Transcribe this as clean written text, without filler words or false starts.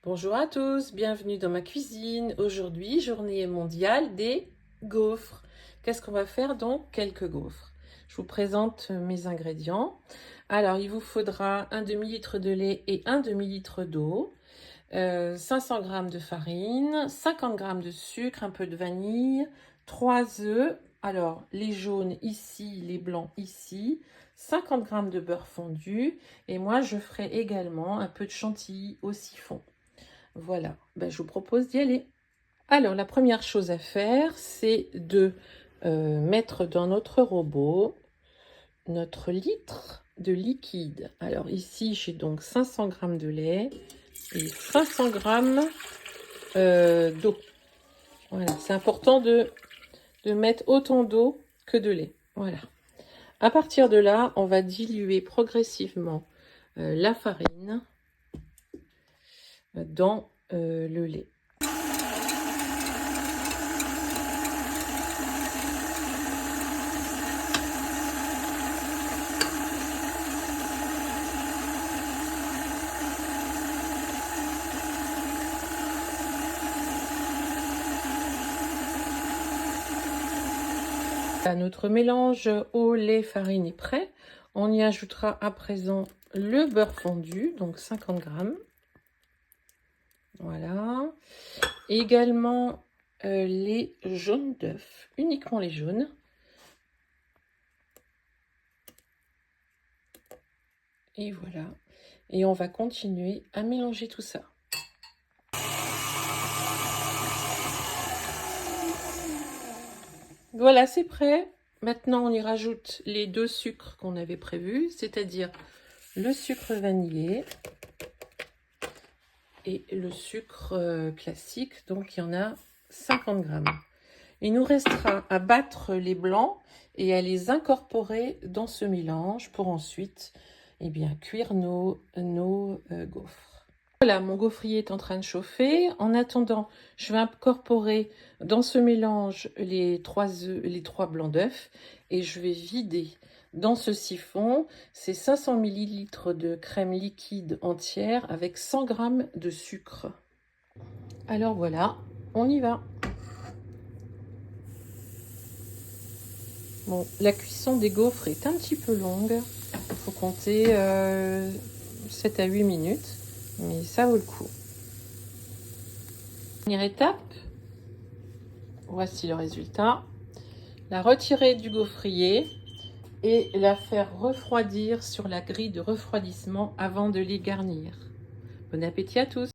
Bonjour à tous, bienvenue dans ma cuisine. Aujourd'hui, journée mondiale des gaufres. Qu'est-ce qu'on va faire donc? Quelques gaufres. Je vous présente mes ingrédients. Alors, il vous faudra un demi-litre de lait et un demi-litre d'eau, 500 g de farine, 50 g de sucre, un peu de vanille, 3 œufs. Alors, les jaunes ici, les blancs ici, 50 g de beurre fondu. Et moi, je ferai également un peu de chantilly au siphon. Voilà, je vous propose d'y aller. Alors, la première chose à faire, c'est de mettre dans notre robot notre litre de liquide. Alors ici, j'ai donc 500 g de lait et 500 g d'eau. Voilà, c'est important de mettre autant d'eau que de lait. Voilà. À partir de là, on va diluer progressivement la farine dans le lait. Notre mélange au lait farine est prêt. On y ajoutera à présent le beurre fondu, donc 50 g. Voilà. Également les jaunes d'œufs, uniquement les jaunes. Et voilà. Et on va continuer à mélanger tout ça. Voilà, c'est prêt. Maintenant, on y rajoute les deux sucres qu'on avait prévus, c'est-à-dire le sucre vanillé et le sucre classique. Donc, il y en a 50 g. Il nous restera à battre les blancs et à les incorporer dans ce mélange pour ensuite cuire nos gaufres. Voilà, mon gaufrier est en train de chauffer. En attendant, je vais incorporer dans ce mélange les 3 œufs, les 3 blancs d'œufs et je vais vider dans ce siphon ces 500 ml de crème liquide entière avec 100 g de sucre. Alors voilà, on y va. Bon, la cuisson des gaufres est un petit peu longue. Il faut compter 7 à 8 minutes, mais ça vaut le coup. Dernière étape, voici le résultat. La retirer du gaufrier et la faire refroidir sur la grille de refroidissement avant de les garnir. Bon appétit à tous!